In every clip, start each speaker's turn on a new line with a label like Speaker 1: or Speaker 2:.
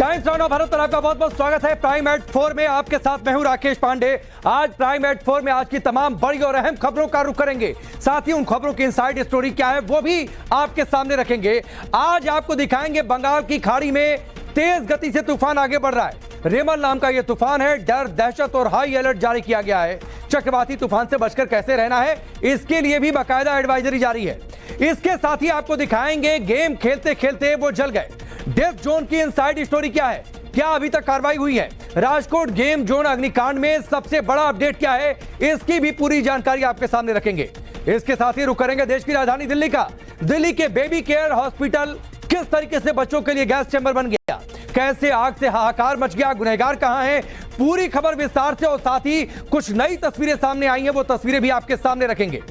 Speaker 1: Times now Bharat पर आपका बहुत बहुत स्वागत है। प्राइम एट 4 में आपके साथ मैं हूं राकेश पांडे। आज प्राइम एट 4 में आज की तमाम बड़ी और अहम खबरों का रुख करेंगे, साथ ही उन खबरों की इनसाइड स्टोरी क्या है वो भी आपके सामने रखेंगे। आज आपको दिखाएंगे बंगाल की खाड़ी में तेज गति से तूफान आगे बढ़ रहा है। रेमल नाम का यह तूफान है। डर, दहशत और हाई अलर्ट जारी किया गया है। चक्रवाती तूफान से बचकर कैसे रहना है, इसके लिए भी बाकायदा एडवाइजरी जारी है। इसके साथ ही आपको दिखाएंगे गेम खेलते खेलते वो जल गए। डेथ जोन की इनसाइड स्टोरी क्या है, क्या अभी तक कार्रवाई हुई है, राजकोट गेम जोन अग्निकांड में सबसे बड़ा अपडेट क्या है, इसकी भी पूरी जानकारी आपके सामने रखेंगे। इसके साथ ही रुक करेंगे देश की राजधानी दिल्ली का। दिल्ली के बेबी केयर हॉस्पिटल किस तरीके से बच्चों के लिए गैस चैम्बर बन गया, कैसे आग से हाहाकार मच गया, गुनहगार कहां हैं, पूरी खबर विस्तार से और साथ ही कुछ नई तस्वीरें सामने आई हैं, वो तस्वीरें भी आपके सामने रखेंगे।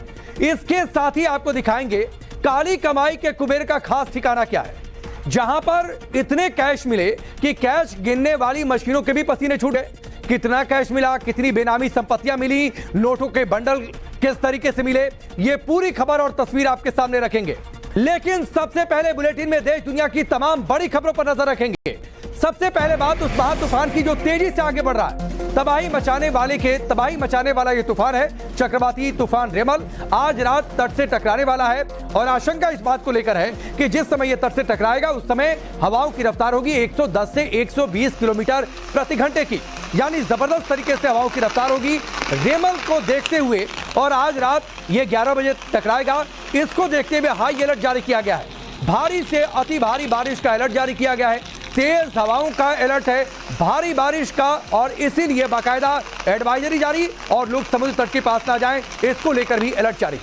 Speaker 1: इसके साथ ही आपको दिखाएंगे काली कमाई के कुबेर का खास ठिकाना क्या है, जहां पर इतने कैश मिले कि कैश गिनने वाली मशीनों के भी पसीने छूटे। कितना कैश मिला, कितनी बेनामी संपत्तियां मिली, नोटों के बंडल किस तरीके से मिले, ये पूरी खबर और तस्वीर आपके सामने रखेंगे। लेकिन सबसे पहले बुलेटिन में देश दुनिया की तमाम बड़ी खबरों पर नजर रखेंगे। सबसे पहले बात उस महा तूफान की जो तेजी से आगे बढ़ रहा है। तबाही मचाने वाला ये तूफान है चक्रवाती तूफान रेमल। आज रात तट से टकराने वाला है और आशंका इस बात को लेकर है कि जिस समय ये तट से टकराएगा उस समय हवाओं की रफ्तार होगी 110 से 120 किलोमीटर प्रति घंटे की, यानी जबरदस्त तरीके से हवाओं की रफ्तार होगी। रेमल को देखते हुए और आज रात ये 11 बजे टकराएगा, इसको देखते हुए हाई अलर्ट जारी किया गया है। भारी से अति भारी बारिश का अलर्ट जारी किया गया है। तेज हवाओं का अलर्ट है, भारी बारिश का, और इसीलिए बाकायदा एडवाइजरी जारी और लोग समुद्र तट के पास ना जाएं, इसको लेकर भी अलर्ट जारी।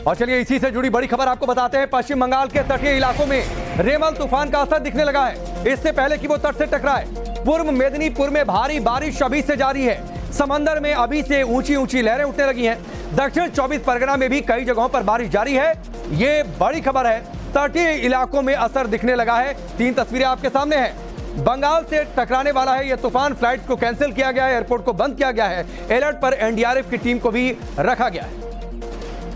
Speaker 1: और चलिए इसी से जुड़ी बड़ी खबर आपको बताते हैं। पश्चिम बंगाल के तटीय इलाकों में रेमल तूफान का असर दिखने लगा है। इससे पहले कि वो तट से टकराए, पूर्व मेदिनीपुर में भारी बारिश अभी से जारी है। समंदर में अभी से ऊंची ऊंची लहरें उठने लगी हैं। दक्षिण 24 परगना में भी कई जगहों पर बारिश जारी है। ये बड़ी खबर है, तटीय इलाकों में असर दिखने लगा है। 3 तस्वीरें आपके सामने हैं। बंगाल से टकराने वाला है यह तूफान। फ्लाइट को कैंसिल किया गया है, एयरपोर्ट को बंद किया गया है, अलर्ट पर एनडीआरएफ की टीम को भी रखा गया है।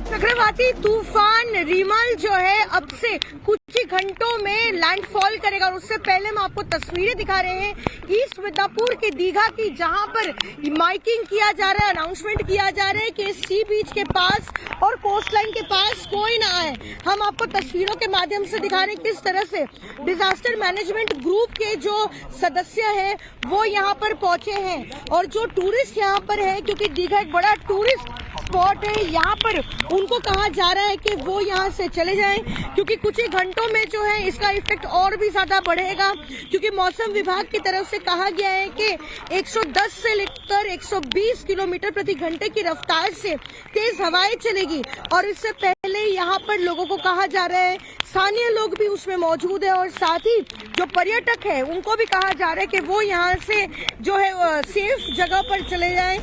Speaker 2: चक्रवाती तूफान रिमल जो है अब से कुछ ही घंटों में लैंडफॉल करेगा और उससे पहले हम आपको तस्वीरें दिखा रहे हैं ईस्ट मिदनापुर के दीघा की, जहां पर माइकिंग किया जा रहा है, अनाउंसमेंट किया जा रहा है कि सी बीच के पास और कोस्ट लाइन के पास कोई ना आए। हम आपको तस्वीरों के माध्यम से दिखा रहे हैं किस तरह से डिजास्टर मैनेजमेंट ग्रुप के जो सदस्य हैं वो यहाँ पर पहुंचे हैं और जो टूरिस्ट यहाँ पर है, क्योंकि दीघा एक बड़ा टूरिस्ट स्पॉट है, यहाँ पर उनको कहा जा रहा है कि वो यहाँ से चले जाएं, क्योंकि कुछ ही घंटों में जो है इसका इफेक्ट और भी ज्यादा बढ़ेगा। क्योंकि मौसम विभाग की तरफ से कहा गया है कि 110 से लेकर 120 किलोमीटर प्रति घंटे की रफ्तार से तेज हवाएं चलेगी और इससे पहले यहाँ पर लोगों को कहा जा रहा है, स्थानीय लोग भी उसमें मौजूद है और साथ ही जो पर्यटक है उनको भी कहा जा रहा है कि वो यहाँ से जो है सेफ जगह पर चले जाएं।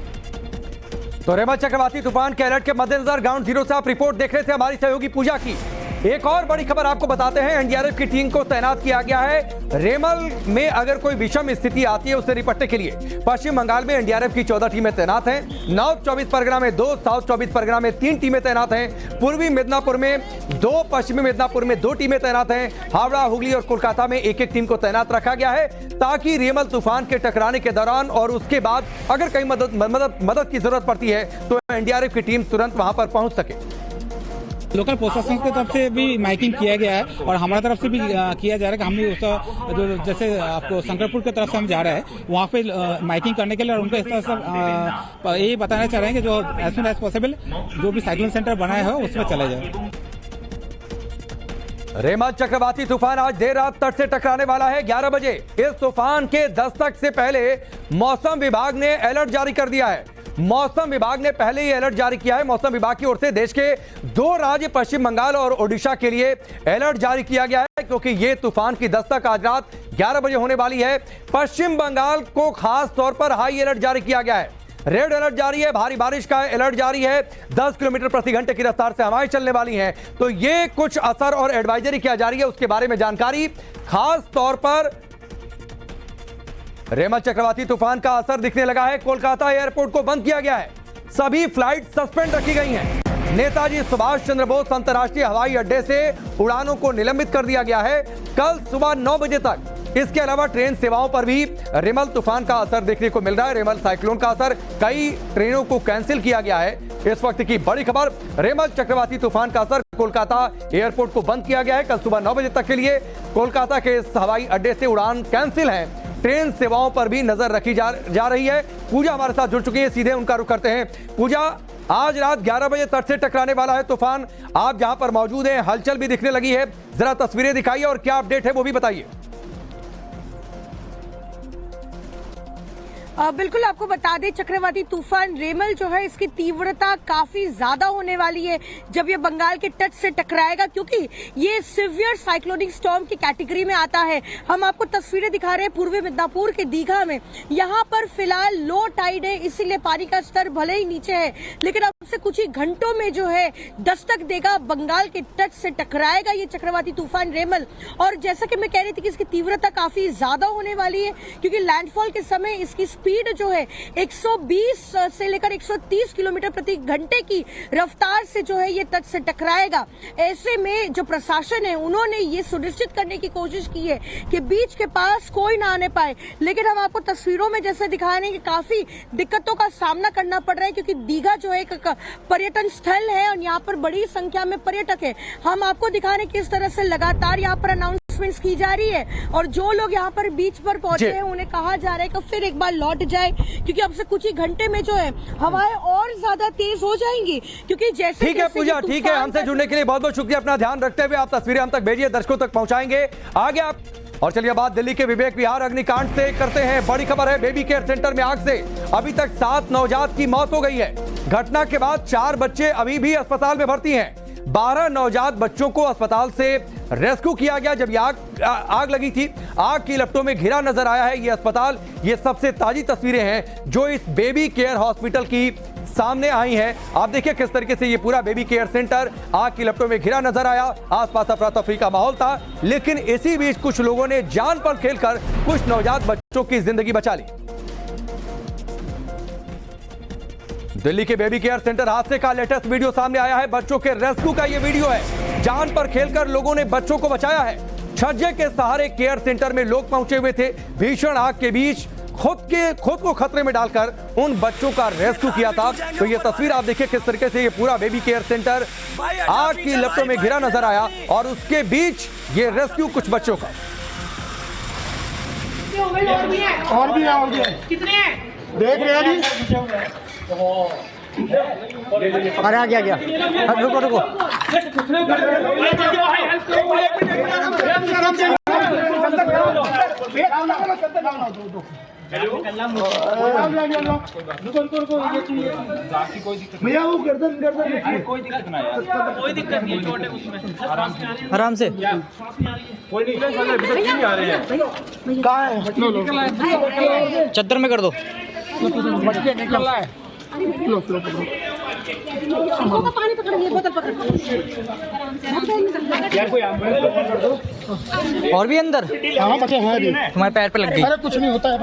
Speaker 1: तो रेमल चक्रवाती तूफान के अलर्ट के मद्देनजर ग्राउंड जीरो से आप रिपोर्ट देख रहे थे हमारी सहयोगी पूजा की। एक और बड़ी खबर आपको बताते हैं, एनडीआरएफ की टीम को तैनात किया गया है। रेमल में अगर कोई विषम स्थिति आती है उससे निपटने के लिए पश्चिम बंगाल में एनडीआरएफ की 14 टीमें तैनात हैं। नॉर्थ 24 परगना में 2, साउथ 24 परगना में 3 टीमें तैनात हैं। पूर्वी मिदनापुर में 2, पश्चिमी मिदनापुर में 2 टीमें तैनात हैं। हावड़ा, हुगली और कोलकाता में 1-1 टीम को तैनात रखा गया है ताकि रेमल तूफान के टकराने के दौरान और उसके बाद अगर कहीं मदद की जरूरत पड़ती है तो एनडीआरएफ की टीम तुरंत वहां पर पहुंच सके।
Speaker 3: लोकल प्रशासन की तरफ से भी माइकिंग किया गया है और हमारी तरफ से भी किया जा रहा है कि हमने उसका जो जैसे आपको शंकरपुर की तरफ से हम जा रहे हैं वहाँ पे माइकिंग करने के लिए और उनको इस तरह से यही बताना चाह रहे हैं कि जो एज सुन एज पॉसिबल जो भी साइक्लोन सेंटर बनाया है उसमें चले जाए।
Speaker 1: रेमल चक्रवाती तूफान आज देर रात तट से टकराने वाला है 11 बजे। इस तूफान के दस्तक से पहले मौसम विभाग ने अलर्ट जारी कर दिया है। मौसम विभाग ने पहले ही अलर्ट जारी किया है। मौसम विभाग की ओर से देश के 2 राज्य पश्चिम बंगाल और ओडिशा के लिए अलर्ट जारी किया गया है क्योंकि ये तूफान की दस्तक आज रात 11 बजे होने वाली है। पश्चिम बंगाल को खास तौर पर हाई अलर्ट जारी किया गया है। रेड अलर्ट जारी है, भारी बारिश का अलर्ट जारी है, 10 किलोमीटर प्रति घंटे की रफ्तार से हवाएं चलने वाली हैं। तो ये कुछ असर और एडवाइजरी क्या जारी है उसके बारे में जानकारी। खास तौर पर रेमल चक्रवाती तूफान का असर दिखने लगा है। कोलकाता एयरपोर्ट को बंद किया गया है, सभी फ्लाइट सस्पेंड रखी गई हैं। नेताजी सुभाष चंद्र बोस अंतर्राष्ट्रीय हवाई अड्डे से उड़ानों को निलंबित कर दिया गया है कल सुबह 9 बजे तक। इसके अलावा ट्रेन सेवाओं पर भी रिमल तूफान का असर देखने को मिल रहा है। रिमल साइक्लोन का असर, कई ट्रेनों को कैंसिल किया गया है। इस वक्त की बड़ी खबर, रिमल चक्रवाती तूफान का असर, कोलकाता एयरपोर्ट को बंद किया गया है। कल सुबह 9 बजे तक के लिए कोलकाता के इस हवाई अड्डे से उड़ान कैंसिल है। ट्रेन सेवाओं पर भी नजर रखी जा रही है। पूजा हमारे साथ जुड़ चुकी है, सीधे उनका रुख करते हैं। पूजा, आज रात 11 बजे तट से टकराने वाला है तूफान, आप जहां पर मौजूद हैं हलचल भी दिखने लगी है, जरा तस्वीरें दिखाइए और क्या अपडेट है वो भी बताइए।
Speaker 2: बिल्कुल आपको बता दें, चक्रवाती तूफान रेमल जो है इसकी तीव्रता काफी ज्यादा होने वाली है जब ये बंगाल के तट से टकराएगा, क्योंकि ये सिवियर साइक्लोनिक स्टॉर्म की कैटेगरी में आता है। हम आपको तस्वीरें दिखा रहे हैं पूर्वी मिदनापुर के दीघा में। यहाँ पर फिलहाल लो टाइड है, इसीलिए पानी का स्तर भले ही नीचे है, लेकिन अब से कुछ ही घंटों में जो है दस्तक देगा, बंगाल के तट से टकराएगा ये चक्रवाती तूफान रेमल। और जैसा कि मैं कह रही थी कि इसकी तीव्रता काफी ज्यादा होने वाली है, क्योंकि लैंडफॉल के समय इसकी स्पीड जो है 120 से लेकर 130 किलोमीटर प्रति घंटे की रफ्तार से जो है ये तट से टकराएगा। ऐसे में जो प्रशासन है उन्होंने ये सुनिश्चित करने की कोशिश की है कि बीच के पास कोई ना आने पाए, लेकिन हम आपको तस्वीरों में जैसे दिखा रहे हैं कि काफी दिक्कतों का सामना करना पड़ रहा है, क्योंकि दीघा जो है एक पर्यटन स्थल है और यहाँ पर बड़ी संख्या में पर्यटक है। हम आपको दिखा रहे हैं किस तरह से लगातार यहाँ पर अनाउंसमेंट्स की जा रही है और जो लोग यहाँ पर बीच पर पहुंचे हैं उन्हें कहा जा रहा है कि फिर एक बार लौट जाए, क्योंकि अब से कुछ ही घंटे में जो है हवाएं और ज्यादा तेज हो जाएंगी। क्योंकि जैसे
Speaker 1: ठीक है पूजा, ठीक है, हमसे जुड़ने के लिए बहुत बहुत शुक्रिया। अपना ध्यान रखते हुए आप तस्वीरें हम तक भेजिए, दर्शकों तक पहुंचाएंगे आगे आप। और चलिए बात दिल्ली के विवेक विहार अग्निकांड से करते हैं। बड़ी खबर है, बेबी केयर सेंटर में आग से अभी तक 7 नवजात की मौत हो गई है। घटना के बाद 4 बच्चे अभी भी अस्पताल में भर्ती हैं। 12 नवजात बच्चों को अस्पताल से रेस्क्यू किया गया जब आग लगी थी। आग की लपटों में घिरा नजर आया है ये अस्पताल। ये सबसे ताजी तस्वीरें हैं जो इस बेबी केयर हॉस्पिटल की सामने आई हैं। आप देखिए किस तरीके से ये पूरा बेबी केयर सेंटर आग की लपटों में घिरा नजर आया। आसपास अफरा तफरी का माहौल था, लेकिन इसी बीच कुछ लोगों ने जान पर खेलकर कुछ नवजात बच्चों की जिंदगी बचा ली। दिल्ली के बेबी केयर सेंटर हादसे का लेटेस्ट वीडियो सामने आया है। बच्चों के रेस्क्यू का ये वीडियो है। जान पर खेलकर लोगों ने बच्चों को बचाया है। छज्जे के सहारे केयर सेंटर में लोग पहुंचे हुए थे। भीषण आग के बीच खुद को खतरे में डालकर उन बच्चों का रेस्क्यू किया था। तो ये तस्वीर आप देखिए किस तरीके से ये पूरा बेबी केयर सेंटर आग की लपटों में घिरा नजर आया और उसके बीच ये रेस्क्यू कुछ बच्चों का।
Speaker 4: और भी है कितने हैं देख रहे हैं अरे आ गया रुको भैया वो गर्दन कोई दिक्कत नहीं है, आराम से कोई नहीं आ रहे हैं। कहाँ है? चद्दर में कर दो, बच्चे निकल रहा है।
Speaker 2: पानी पकड़िए, बोतल
Speaker 4: यार कोई एम्बुलेंस कर दो।
Speaker 3: और भी अंदर
Speaker 4: बच्चे हैं अभी,
Speaker 3: तुम्हारे पैर पे लग गई।
Speaker 4: अरे कुछ नहीं होता है।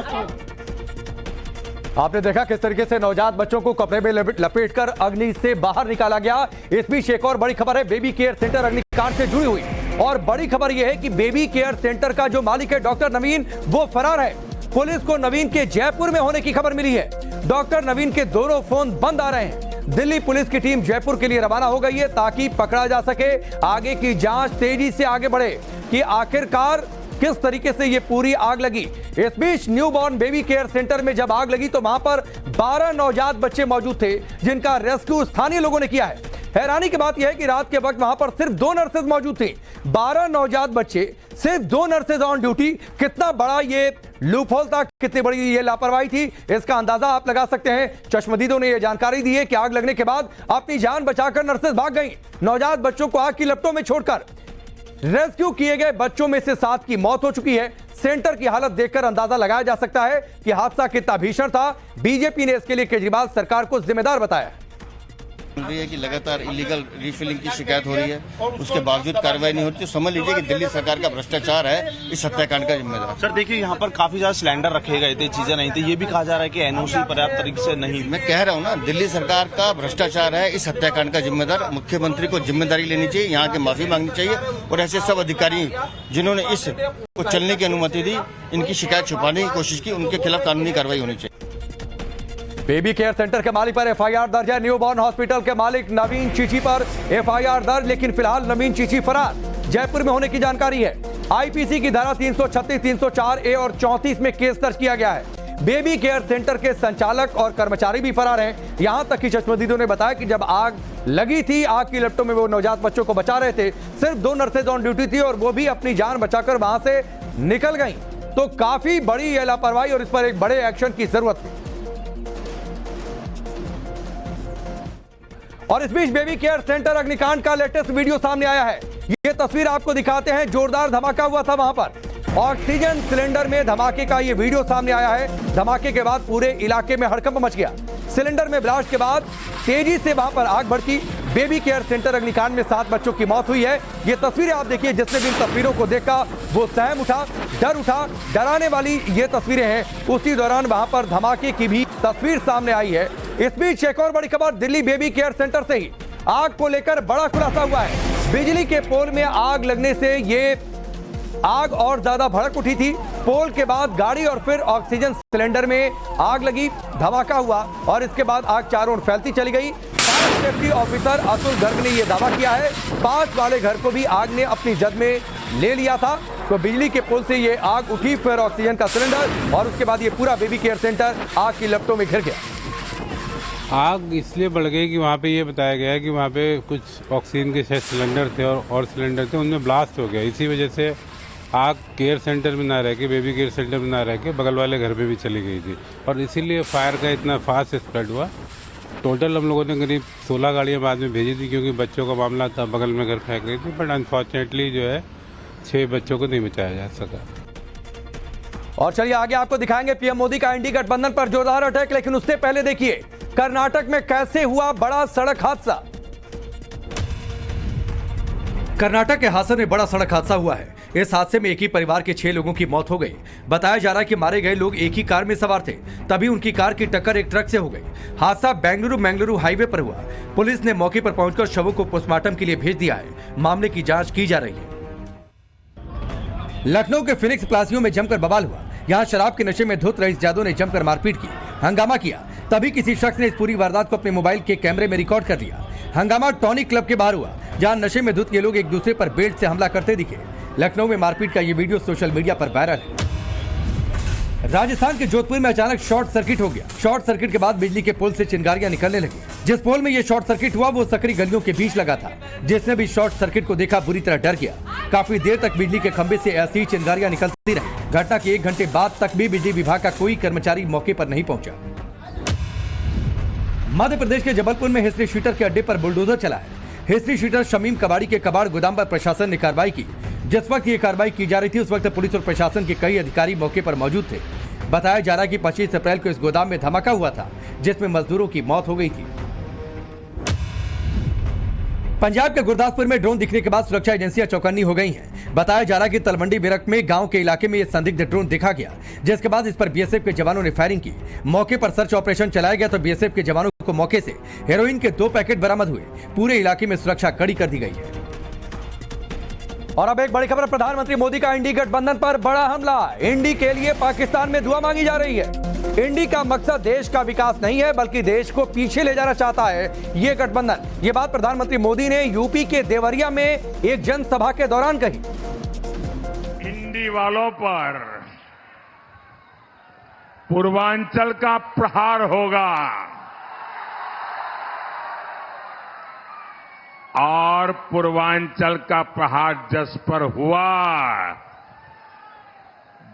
Speaker 1: आपने देखा किस तरीके से नवजात बच्चों को कपड़े में लपेटकर अग्नि से बाहर निकाला गया। इस बीच एक और बड़ी खबर है, बेबी केयर सेंटर अग्निकांड से जुड़ी हुई। और बड़ी खबर यह है कि बेबी केयर सेंटर का जो मालिक है डॉक्टर नवीन, वो फरार है। पुलिस को नवीन के जयपुर में होने की खबर मिली है। डॉक्टर नवीन के दोनों फोन बंद आ रहे हैं। दिल्ली पुलिस की टीम जयपुर के लिए रवाना हो गई है ताकि पकड़ा जा सके। आगे की जांच तेजी से आगे बढ़े कि आखिरकार किस तरीके से ये पूरी आग लगी। इस बीच न्यूबॉर्न बेबी केयर सेंटर में जब आग लगी तो वहां पर 12 नवजात बच्चे मौजूद थे जिनका रेस्क्यू स्थानीय लोगों ने किया है। हैरानी की बात यह है कि रात के वक्त वहां पर सिर्फ 2 नर्सेज मौजूद थी। 12 नवजात बच्चे, सिर्फ 2 नर्सेज ऑन ड्यूटी। कितना बड़ा ये लूपहोल था, कितनी बड़ी ये लापरवाही थी, इसका अंदाजा आप लगा सकते हैं। चश्मदीदों ने यह जानकारी दी है कि आग लगने के बाद अपनी जान बचाकर नर्सेज भाग गई। नवजात बच्चों को आग की लपटों में छोड़कर रेस्क्यू किए गए बच्चों में से 7 की मौत हो चुकी है। सेंटर की हालत देखकर अंदाजा लगाया जा सकता है कि हादसा कितना भीषण था। बीजेपी ने इसके लिए केजरीवाल सरकार को जिम्मेदार बताया।
Speaker 5: मिल रही है कि लगातार इलीगल रिफिलिंग की शिकायत हो रही है, उसके बावजूद कार्रवाई नहीं होती। तो समझ लीजिए कि दिल्ली सरकार का भ्रष्टाचार है इस हत्याकांड का जिम्मेदार।
Speaker 6: सर देखिए, यहाँ पर काफी ज्यादा सिलेंडर रखे गए थे, चीजें नहीं थी। ये भी कहा जा रहा है कि एनओसी पर्याप्त तरीके से नहीं।
Speaker 5: मैं कह रहा हूँ ना, दिल्ली सरकार का भ्रष्टाचार है इस हत्याकांड का जिम्मेदार। मुख्यमंत्री को जिम्मेदारी लेनी चाहिए, यहाँ के माफी मांगनी चाहिए और ऐसे सब अधिकारी जिन्होंने इस को चलने की अनुमति दी, इनकी शिकायत छुपाने की कोशिश की, उनके खिलाफ कानूनी कार्रवाई होनी चाहिए।
Speaker 1: बेबी केयर सेंटर के मालिक पर एफआईआर दर्ज है। न्यूबॉर्न हॉस्पिटल के मालिक नवीन चीची पर एफआईआर दर्ज, लेकिन फिलहाल नवीन चीची फरार। जयपुर में होने की जानकारी है। आईपीसी की धारा 336, 304A और 34 में केस दर्ज किया गया है। बेबी केयर सेंटर के संचालक और कर्मचारी भी फरार हैं। यहां तक कि चश्मदीदों ने बताया कि जब आग लगी थी, आग की लपटों में वो नवजात बच्चों को बचा रहे थे। सिर्फ 2 नर्सेज ऑन ड्यूटी थी और वो भी अपनी जान बचाकर वहां से निकल गई। तो काफी बड़ी यह लापरवाही और इस पर एक बड़े एक्शन की जरूरत थी। और इस बीच बेबी केयर सेंटर अग्निकांड का लेटेस्ट वीडियो सामने आया है। ये तस्वीर आपको दिखाते हैं। जोरदार धमाका हुआ था वहां पर। ऑक्सीजन सिलेंडर में धमाके का ये वीडियो सामने आया है। धमाके के बाद पूरे इलाके में हड़कंप मच गया। सिलेंडर में ब्लास्ट के बाद तेजी से वहां पर आग भड़की। बेबी केयर सेंटर अग्निकांड में 7 बच्चों की मौत हुई है। ये तस्वीरें आप देखिए। जिसने भी इन तस्वीरों को देखा वो सहम उठा, डर उठा। डराने वाली ये तस्वीरें हैं। उसी दौरान वहां पर धमाके की भी तस्वीर सामने आई है। इस बीच एक और बड़ी खबर दिल्ली बेबी केयर सेंटर से ही। आग को लेकर बड़ा खुलासा हुआ है। बिजली के पोल में आग लगने से ये आग और ज्यादा भड़क उठी थी। पोल के बाद गाड़ी और फिर ऑक्सीजन सिलेंडर में आग लगी, धमाका हुआ और इसके बाद आग चारों ओर फैलती चली गई। Fire safety officer Atul Garg ने यह दावा किया है 5 वाले घर को भी आग ने अपनी जद में ले लिया था। तो बिजली के पोल से ये आग उठी, फिर ऑक्सीजन का सिलेंडर और उसके बाद ये पूरा बेबी केयर सेंटर आग की लपटों में घिर गया।
Speaker 7: आग इसलिए बढ़ गई कि वहाँ पे ये बताया गया है कि वहाँ पे कुछ ऑक्सीजन के शायद सिलेंडर थे और सिलेंडर थे, उनमें ब्लास्ट हो गया। इसी वजह से आग केयर सेंटर में ना रह के, बेबी केयर सेंटर में ना रह के बगल वाले घर पे भी चली गई थी और इसीलिए फायर का इतना फास्ट स्प्रेड हुआ। टोटल हम लोगों ने करीब 16 गाड़ियाँ बाद में भेजी थी क्योंकि बच्चों का मामला था, बगल में घर फेंक रही थी। बट अनफॉर्चुनेटली जो है 6 बच्चों को नहीं बचाया जा सका।
Speaker 1: और चलिए आगे आपको दिखाएंगे पीएम मोदी का इंडी गठबंधन पर जोरदार अटैक, लेकिन उससे पहले देखिए कर्नाटक में कैसे हुआ बड़ा सड़क हादसा। कर्नाटक के हासन में बड़ा सड़क हादसा हुआ है। इस हादसे में एक ही परिवार के 6 लोगों की मौत हो गई। बताया जा रहा है कि मारे गए लोग एक ही कार में सवार थे, तभी उनकी कार की टक्कर एक ट्रक से हो गई। हादसा बेंगलुरु हाईवे पर हुआ। पुलिस ने मौके पर पहुंचकर शवों को पोस्टमार्टम के लिए भेज दिया है। मामले की जांच की जा रही है। लखनऊ के फिनिक्स प्लासियों में जमकर बवाल हुआ। यहाँ शराब के नशे में धुत रईस यादव ने जमकर मारपीट की, हंगामा किया। तभी किसी शख्स ने इस पूरी वारदात को अपने मोबाइल के कैमरे में रिकॉर्ड कर लिया। हंगामा टॉनिक क्लब के बाहर हुआ, जहां नशे में धुत ये लोग एक दूसरे पर बेल्ट से हमला करते दिखे। लखनऊ में मारपीट का ये वीडियो सोशल मीडिया पर वायरल है। राजस्थान के जोधपुर में अचानक शॉर्ट सर्किट हो गया। शॉर्ट सर्किट के बाद बिजली के पोल से चिंगारियां निकलने लगी। जिस पोल में ये शॉर्ट सर्किट हुआ वो सकरी गलियों के बीच लगा था। जिसने भी शॉर्ट सर्किट को देखा बुरी तरह डर गया। काफी देर तक बिजली के खंभे से ऐसी चिंगारियां निकलती रही। घटना के 1 घंटे बाद तक भी बिजली विभाग का कोई कर्मचारी मौके पर नहीं पहुंचा। मध्य प्रदेश के जबलपुर में हिस्ट्री शीटर के अड्डे पर बुलडोजर चला है। हिस्ट्री शीटर शमीम कबाड़ी के कबाड़ गोदाम पर प्रशासन ने कार्रवाई की। जिस वक्त ये कार्रवाई की जा रही थी उस वक्त पुलिस और प्रशासन के कई अधिकारी मौके पर मौजूद थे। बताया जा रहा है कि 25 अप्रैल को इस गोदाम में धमाका हुआ था, जिसमें मजदूरों की मौत हो गई थी। पंजाब के गुरदासपुर में ड्रोन दिखने के बाद सुरक्षा एजेंसियां चौकन्नी हो गई हैं। बताया जा रहा है कि तलवंडी बेरक में गांव के इलाके में यह संदिग्ध ड्रोन देखा गया, जिसके बाद इस पर बीएसएफ के जवानों ने फायरिंग की। मौके पर सर्च ऑपरेशन चलाया गया तो बीएसएफ के जवानों को मौके से हेरोइन के 2 पैकेट बरामद हुए। पूरे इलाके में सुरक्षा कड़ी कर दी गई है। और अब एक बड़ी खबर, प्रधानमंत्री मोदी का इंडी गठबंधन पर बड़ा हमला। इंडी के लिए पाकिस्तान में दुआ मांगी जा रही है। इंडी का मकसद देश का विकास नहीं है बल्कि देश को पीछे ले जाना चाहता है ये गठबंधन। ये बात प्रधानमंत्री मोदी ने यूपी के देवरिया में एक जनसभा के दौरान कही।
Speaker 8: इंडी वालों पर पूर्वांचल का प्रहार होगा और पूर्वांचल का प्रहार जिस पर हुआ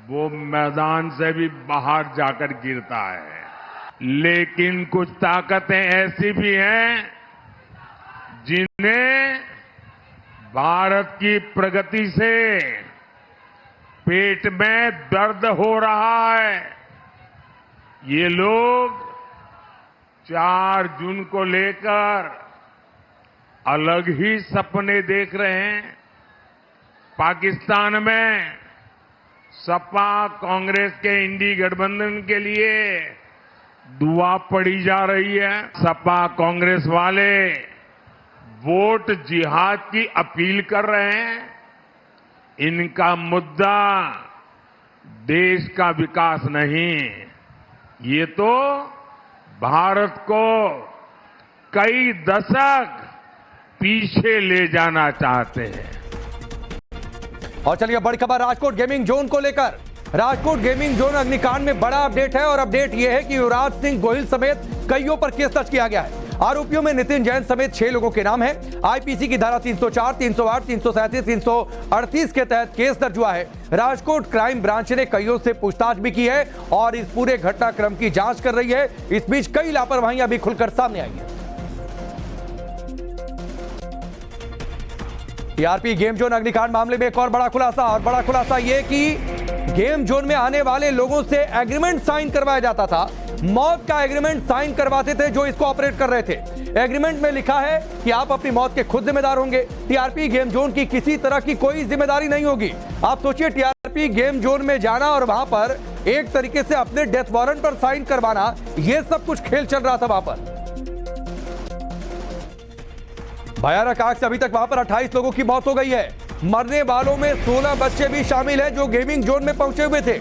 Speaker 8: वो मैदान से भी बाहर जाकर गिरता है। लेकिन कुछ ताकतें ऐसी भी हैं जिन्हें भारत की प्रगति से पेट में दर्द हो रहा है। ये लोग 4 जून को लेकर अलग ही सपने देख रहे हैं। पाकिस्तान में सपा कांग्रेस के इंडी गठबंधन के लिए दुआ पड़ी जा रही है। सपा कांग्रेस वाले वोट जिहाद की अपील कर रहे हैं। इनका मुद्दा देश का विकास नहीं, ये तो भारत को कई दशक पीछे ले जाना चाहते हैं।
Speaker 1: और चलिए बड़ी खबर राजकोट गेमिंग जोन को लेकर। राजकोट गेमिंग जोन अग्निकांड में बड़ा अपडेट है और अपडेट यह है कि युवराज सिंह गोहिल समेत कईयों पर केस दर्ज किया गया है। आरोपियों में नितिन जैन समेत 6 लोगों के नाम हैं। आईपीसी की धारा 304, 308, 337, 338 के तहत केस दर्ज हुआ है। राजकोट क्राइम ब्रांच ने कईयों से पूछताछ भी की है और इस पूरे घटनाक्रम की जांच कर रही है। इस बीच कई लापरवाहियां भी खुलकर सामने आई हैं। टीआरपी गेम जोन अग्निकांड मामले में एक और बड़ा खुलासा यह कि गेम जोन में आने वाले लोगों से एग्रीमेंट साइन करवाया जाता था। मौत का एग्रीमेंट साइन करवाते थे जो इसको ऑपरेट कर रहे थे। एग्रीमेंट में लिखा है कि आप अपनी मौत के खुद जिम्मेदार होंगे। टीआरपी गेम जोन की किसी तरह की कोई जिम्मेदारी नहीं होगी। आप सोचिए, टीआरपी गेम जोन में जाना और वहां पर एक तरीके से अपने डेथ वारंट पर साइन करवाना, यह सब कुछ खेल चल रहा था वहां पर। भयानक आग से अभी तक वहां पर 28 लोगों की मौत हो गई है। मरने वालों में 16 बच्चे भी शामिल हैं जो गेमिंग जोन में पहुंचे हुए थे।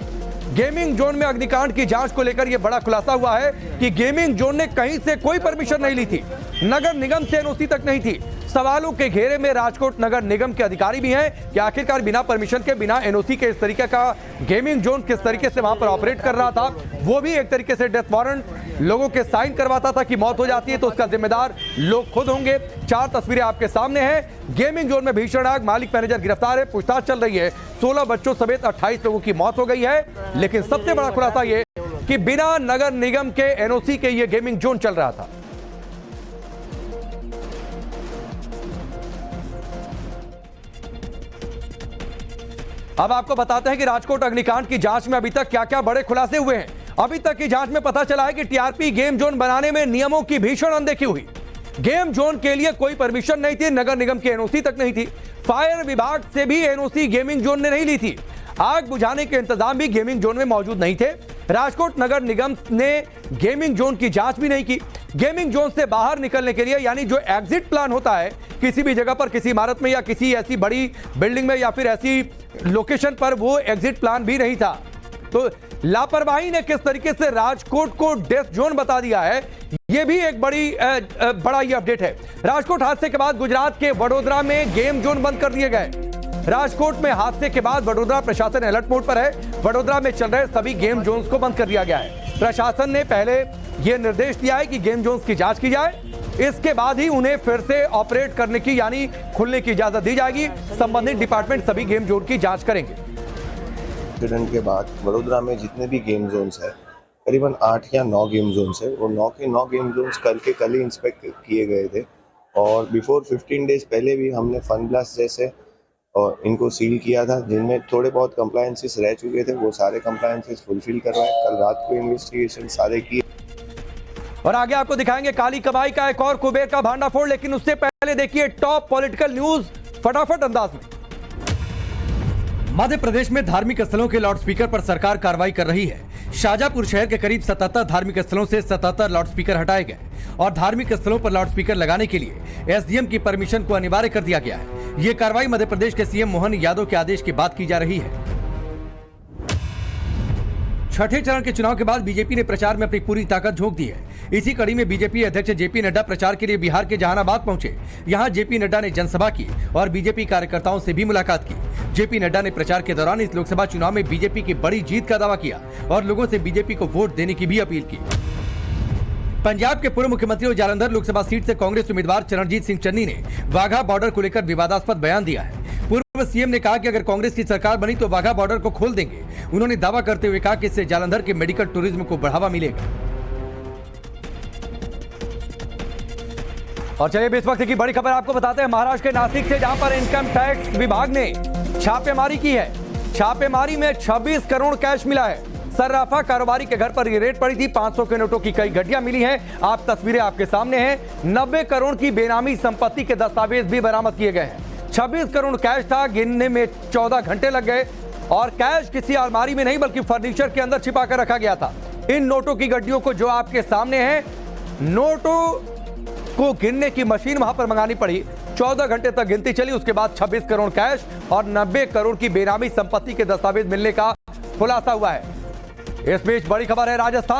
Speaker 1: गेमिंग जोन में अग्निकांड की जांच को लेकर यह बड़ा खुलासा हुआ है कि गेमिंग जोन ने कहीं से कोई परमिशन नहीं ली थी। नगर निगम से एनओसी तक नहीं थी। सवालों के घेरे में राजकोट नगर निगम के अधिकारी भी हैं कि आखिरकार बिना परमिशन के, बिना एनओसी के इस तरीके का गेमिंग जोन किस तरीके से वहां पर ऑपरेट कर रहा था। वो भी एक तरीके से डेथ वारंट लोगों के साइन करवाता था कि मौत हो जाती है तो उसका जिम्मेदार लोग खुद होंगे। 4 तस्वीरें आपके सामने हैं। गेमिंग जोन में भीषण आग, मालिक मैनेजर गिरफ्तार है, पूछताछ चल रही है। 16 बच्चों समेत 28 लोगों की मौत हो गई है। लेकिन सबसे बड़ा खुलासा यह कि बिना नगर निगम के एनओसी के यह गेमिंग जोन चल रहा था। अब आपको बताते हैं कि राजकोट अग्निकांड की जांच में अभी तक क्या क्या बड़े खुलासे हुए हैं। अभी तक की जांच में पता चला है कि टीआरपी गेम जोन बनाने में नियमों की भीषण अनदेखी हुई। गेम जोन के लिए कोई परमिशन नहीं थी, नगर निगम की एनओसी तक नहीं थी। फायर विभाग से भी एनओसी गेमिंग जोन ने नहीं ली थी। आग बुझाने के इंतजाम भी गेमिंग जोन में मौजूद नहीं थे। राजकोट नगर निगम ने गेमिंग जोन की जांच भी नहीं की। गेमिंग जोन से बाहर निकलने के लिए, यानी जो एग्जिट प्लान होता है किसी भी जगह पर, किसी इमारत में या किसी ऐसी बड़ी बिल्डिंग में या फिर ऐसी लोकेशन पर, वो एग्जिट प्लान भी नहीं था। तो लापरवाही ने किस तरीके से राजकोट को डेथ जोन बता दिया है, यह भी एक बड़ा ये अपडेट है। राजकोट हादसे के बाद गुजरात के वडोदरा में गेम जोन बंद कर दिए गए। राजकोट में हादसे के बाद वडोदरा प्रशासन अलर्ट मोड पर है। वडोदरा में चल रहे सभी गेम जोन्स को बंद कर दिया गया है। प्रशासन ने पहले यह निर्देश दिया है कि गेम जोन्स की जांच की जाए, इसके बाद ही उन्हें फिर से ऑपरेट करने की, यानी खुलने की इजाजत दी जाएगी। संबंधित डिपार्टमेंट सभी गेम जोन की जांच करेंगे।
Speaker 9: एक्सीडेंट के बाद वडोदरा में जितने भी गेम जोन्स है, करीबन 8 या 9 गेम जोन्स है, वो 9 के 9 गेम जोन्स कल ही इंस्पेक्ट किए गए थे। और बिफोर 15 डेज पहले भी हमने फन ब्लास्ट जैसे और इनको सील किया था, जिनमें थोड़े बहुत कंप्लायंसेस रह चुके थे, वो सारे कंप्लायंसेस फुलफिल करवाए। कल रात को इन्वेस्टिगेशन सारे किए।
Speaker 1: और आगे आपको दिखाएंगे काली कमाई का एक और कुबेर का भांडाफोड़, लेकिन उससे पहले देखिए टॉप पॉलिटिकल न्यूज फटाफट अंदाज में। मध्य प्रदेश में धार्मिक स्थलों के लाउडस्पीकर पर सरकार कार्रवाई कर रही है। शाजापुर शहर के करीब 77 धार्मिक स्थलों से 77 लाउडस्पीकर हटाए गए और धार्मिक स्थलों पर लाउडस्पीकर लगाने के लिए एसडीएम की परमिशन को अनिवार्य कर दिया गया है। ये कार्रवाई मध्य प्रदेश के सीएम मोहन यादव के आदेश के बाद की जा रही है। छठे चरण के चुनाव के बाद बीजेपी ने प्रचार में अपनी पूरी ताकत झोंक दी है। इसी कड़ी में बीजेपी अध्यक्ष जेपी नड्डा प्रचार के लिए बिहार के जहानाबाद पहुंचे। यहां जेपी नड्डा ने जनसभा की और बीजेपी कार्यकर्ताओं से भी मुलाकात की। जेपी नड्डा ने प्रचार के दौरान इस लोकसभा चुनाव में बीजेपी की बड़ी जीत का दावा किया और लोगों से बीजेपी को वोट देने की भी अपील की। पंजाब के पूर्व मुख्यमंत्री और जालंधर लोकसभा सीट से कांग्रेस उम्मीदवार चरणजीत सिंह चन्नी ने वाघा बॉर्डर को लेकर विवादास्पद बयान दिया है। पूर्व सीएम ने कहा कि अगर कांग्रेस की सरकार बनी तो वाघा बॉर्डर को खोल देंगे। उन्होंने दावा करते हुए कहा कि इससे जालंधर के मेडिकल टूरिज्म को बढ़ावा मिलेगा। और चलिए इस वक्त की बड़ी खबर आपको बताते हैं महाराष्ट्र के नासिक से, जहां पर इनकम टैक्स विभाग ने छापेमारी की है। छापेमारी में 26 करोड़ कैश मिला है। सर्राफा कारोबारी के घर पर ये रेड पड़ी थी। 500 के नोटों की कई गड्डियां मिली हैं। आप तस्वीरें आपके सामने हैं। 90 करोड़ की बेनामी संपत्ति के दस्तावेज भी बरामद किए गए हैं। 26 करोड़ कैश था, गिनने में 14 घंटे लग गए और कैश किसी अलमारी में नहीं बल्कि फर्नीचर के अंदर छिपा कर रखा गया था। इन नोटों की गड्डियों को जो आपके सामने है, नोटों को गिनने की मशीन वहां पर मंगानी पड़ी। 14 घंटे तक गिनती चली। उसके बाद 26 करोड़ कैश और 90 करोड़ की बेनामी संपत्ति के दस्तावेज मिलने का खुलासा हुआ है। इस बीच बड़ी खबर है राजस्थान